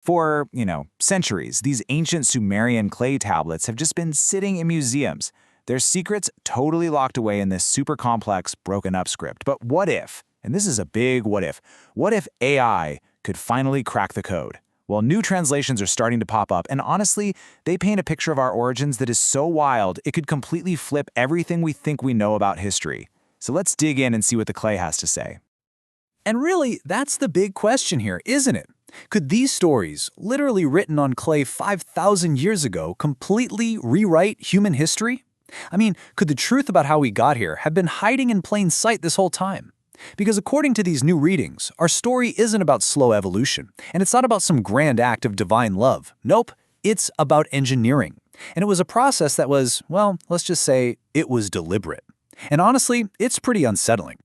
For, centuries, these ancient Sumerian clay tablets have just been sitting in museums, their secrets totally locked away in this super complex, broken up script. But what if, and this is a big what if AI could finally crack the code? Well, new translations are starting to pop up, and honestly, they paint a picture of our origins that is so wild it could completely flip everything we think we know about history. So let's dig in and see what the clay has to say. And really, that's the big question here, isn't it? Could these stories, literally written on clay 5,000 years ago, completely rewrite human history? I mean, could the truth about how we got here have been hiding in plain sight this whole time? Because according to these new readings, our story isn't about slow evolution, and it's not about some grand act of divine love. Nope, it's about engineering. And it was a process that was, well, let's just say it was deliberate. And honestly, it's pretty unsettling.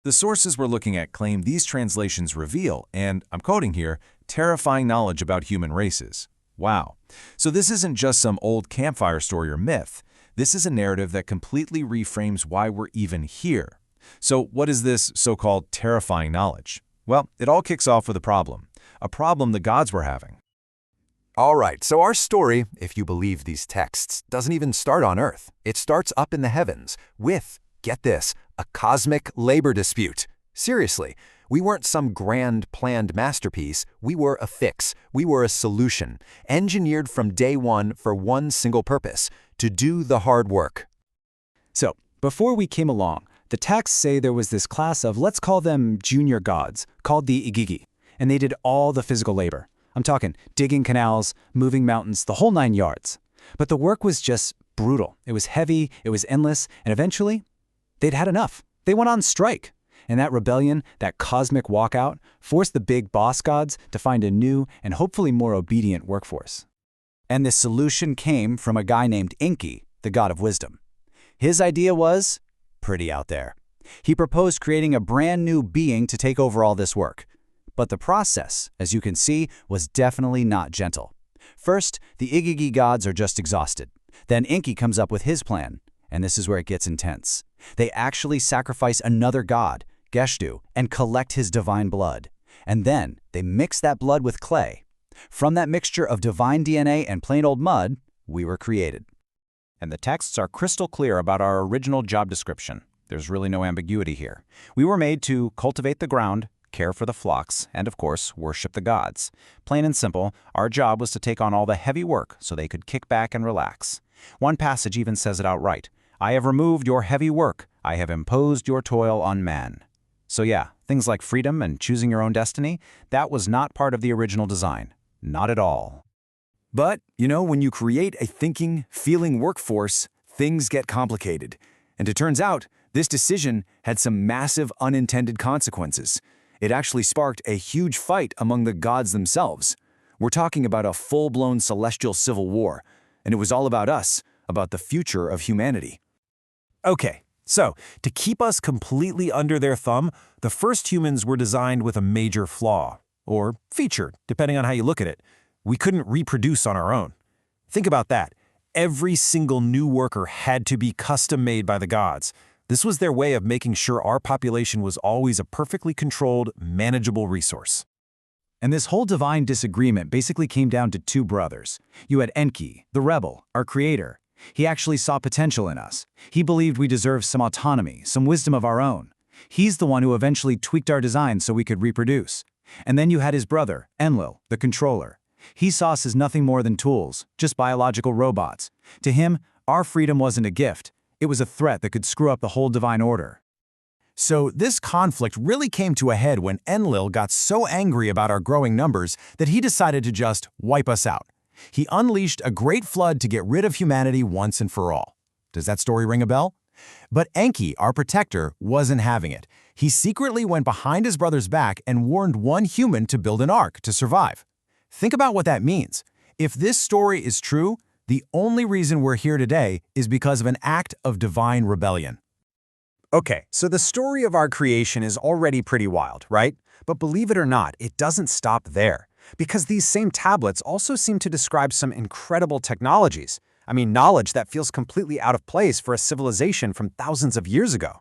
The sources we're looking at claim these translations reveal, and I'm quoting here, terrifying knowledge about human races. Wow. So this isn't just some old campfire story or myth. This is a narrative that completely reframes why we're even here. So what is this so-called terrifying knowledge? Well, it all kicks off with a problem the gods were having. All right, so our story, if you believe these texts, doesn't even start on Earth. It starts up in the heavens with, get this, a cosmic labor dispute. Seriously, we weren't some grand planned masterpiece. We were a fix. We were a solution, engineered from day one for one single purpose, to do the hard work. So, before we came along, the texts say there was this class of, let's call them junior gods, called the Igigi, and they did all the physical labor. I'm talking digging canals, moving mountains, the whole 9 yards. But the work was just brutal. It was heavy, it was endless, and eventually, they'd had enough. They went on strike. And that rebellion, that cosmic walkout, forced the big boss gods to find a new and hopefully more obedient workforce. And the solution came from a guy named Enki, the god of wisdom. His idea was pretty out there. He proposed creating a brand new being to take over all this work. But the process, as you can see, was definitely not gentle. First, the Igigi gods are just exhausted. Then Enki comes up with his plan, and this is where it gets intense. They actually sacrifice another god, Geshtu, and collect his divine blood. And then they mix that blood with clay. From that mixture of divine DNA and plain old mud, we were created. And the texts are crystal clear about our original job description. There's really no ambiguity here. We were made to cultivate the ground, care for the flocks, and of course, worship the gods. Plain and simple, our job was to take on all the heavy work so they could kick back and relax. One passage even says it outright. I have removed your heavy work. I have imposed your toil on man. So yeah, things like freedom and choosing your own destiny, that was not part of the original design. Not at all. But, when you create a thinking, feeling workforce, things get complicated. And it turns out, this decision had some massive unintended consequences. It actually sparked a huge fight among the gods themselves. We're talking about a full-blown celestial civil war, and it was all about us, about the future of humanity. Okay, so to keep us completely under their thumb, the first humans were designed with a major flaw, or feature, depending on how you look at it. We couldn't reproduce on our own. Think about that. Every single new worker had to be custom-made by the gods. This was their way of making sure our population was always a perfectly controlled, manageable resource. And this whole divine disagreement basically came down to two brothers. You had Enki, the rebel, our creator. He actually saw potential in us. He believed we deserved some autonomy, some wisdom of our own. He's the one who eventually tweaked our design so we could reproduce. And then you had his brother, Enlil, the controller. He saw us as nothing more than tools, just biological robots. To him, our freedom wasn't a gift. It was a threat that could screw up the whole divine order. So this conflict really came to a head when Enlil got so angry about our growing numbers that he decided to just wipe us out. He unleashed a great flood to get rid of humanity once and for all. Does that story ring a bell? But Enki, our protector, wasn't having it. He secretly went behind his brother's back and warned one human to build an ark to survive. Think about what that means. If this story is true, the only reason we're here today is because of an act of divine rebellion. Okay, so the story of our creation is already pretty wild, right? But believe it or not, it doesn't stop there. Because these same tablets also seem to describe some incredible technologies. I mean, knowledge that feels completely out of place for a civilization from thousands of years ago.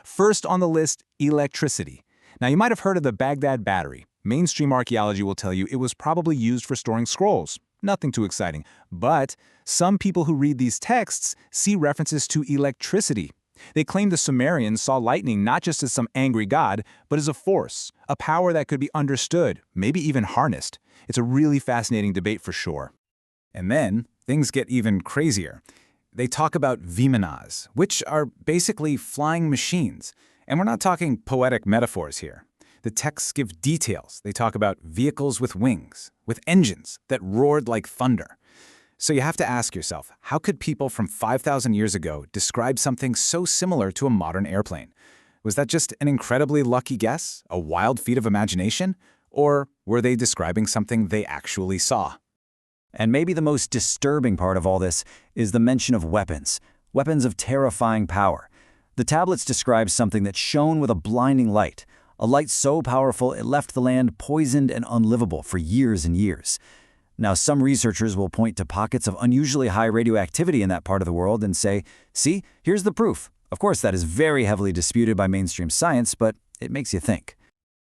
First on the list, electricity. Now, you might have heard of the Baghdad battery. Mainstream archaeology will tell you it was probably used for storing scrolls. Nothing too exciting. But some people who read these texts see references to electricity. They claim the Sumerians saw lightning not just as some angry god, but as a force, a power that could be understood, maybe even harnessed. It's a really fascinating debate for sure. And then things get even crazier. They talk about vimanas, which are basically flying machines. And we're not talking poetic metaphors here. The texts give details. They talk about vehicles with wings, with engines that roared like thunder. So you have to ask yourself, how could people from 5,000 years ago describe something so similar to a modern airplane? Was that just an incredibly lucky guess, a wild feat of imagination? Or were they describing something they actually saw? And maybe the most disturbing part of all this is the mention of weapons of terrifying power. The tablets describe something that shone with a blinding light, a light so powerful it left the land poisoned and unlivable for years and years. Now, some researchers will point to pockets of unusually high radioactivity in that part of the world and say, see, here's the proof. Of course, that is very heavily disputed by mainstream science, but it makes you think.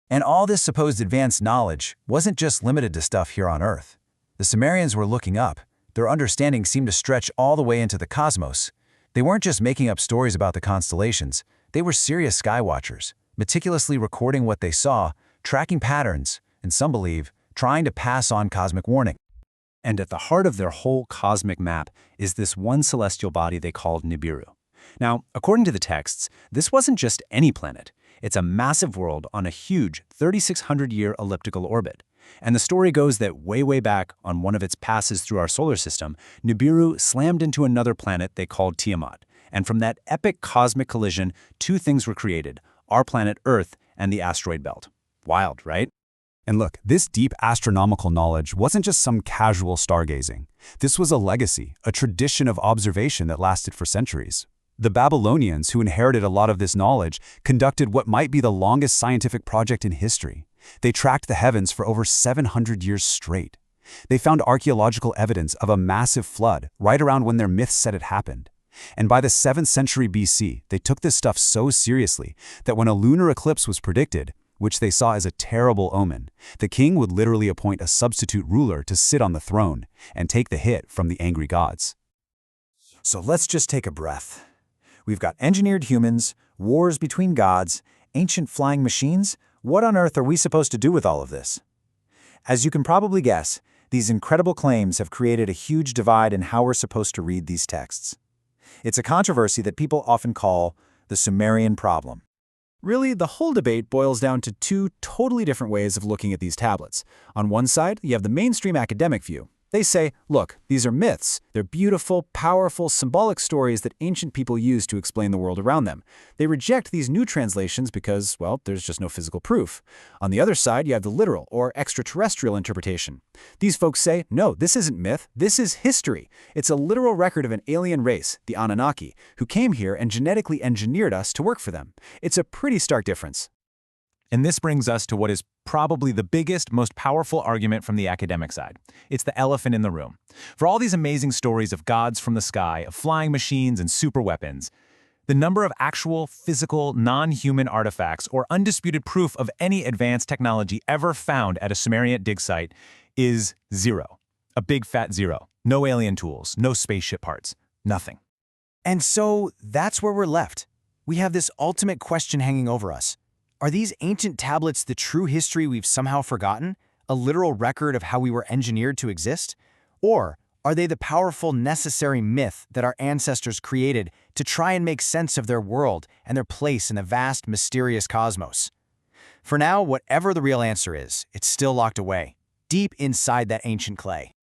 And all this supposed advanced knowledge wasn't just limited to stuff here on Earth. The Sumerians were looking up. Their understanding seemed to stretch all the way into the cosmos. They weren't just making up stories about the constellations. They were serious skywatchers, meticulously recording what they saw, tracking patterns, and some believe, trying to pass on cosmic warning. And at the heart of their whole cosmic map is this one celestial body they called Nibiru. Now, according to the texts, this wasn't just any planet. It's a massive world on a huge 3,600-year elliptical orbit. And the story goes that way back on one of its passes through our solar system, Nibiru slammed into another planet they called Tiamat. And from that epic cosmic collision, two things were created, our planet Earth and the asteroid belt. Wild, right? And look, this deep astronomical knowledge wasn't just some casual stargazing. This was a legacy, a tradition of observation that lasted for centuries. The Babylonians, who inherited a lot of this knowledge, conducted what might be the longest scientific project in history. They tracked the heavens for over 700 years straight. They found archaeological evidence of a massive flood right around when their myths said it happened. And by the 7th century BC, they took this stuff so seriously that when a lunar eclipse was predicted, which they saw as a terrible omen, the king would literally appoint a substitute ruler to sit on the throne and take the hit from the angry gods. So let's just take a breath. We've got engineered humans, wars between gods, ancient flying machines. What on earth are we supposed to do with all of this? As you can probably guess, these incredible claims have created a huge divide in how we're supposed to read these texts. It's a controversy that people often call the Sumerian problem. Really, the whole debate boils down to two totally different ways of looking at these tablets. On one side, you have the mainstream academic view. They say, look, these are myths. They're beautiful, powerful, symbolic stories that ancient people used to explain the world around them. They reject these new translations because, well, there's just no physical proof. On the other side, you have the literal or extraterrestrial interpretation. These folks say, no, this isn't myth, this is history. It's a literal record of an alien race, the Anunnaki, who came here and genetically engineered us to work for them. It's a pretty stark difference. And this brings us to what is probably the biggest, most powerful argument from the academic side. It's the elephant in the room. For all these amazing stories of gods from the sky, of flying machines and super weapons, the number of actual, physical, non-human artifacts or undisputed proof of any advanced technology ever found at a Sumerian dig site is zero. A big fat zero. No alien tools, no spaceship parts, nothing. And so that's where we're left. We have this ultimate question hanging over us. Are these ancient tablets the true history we've somehow forgotten? A literal record of how we were engineered to exist? Or are they the powerful, necessary myth that our ancestors created to try and make sense of their world and their place in the vast, mysterious cosmos? For now, whatever the real answer is, it's still locked away, deep inside that ancient clay.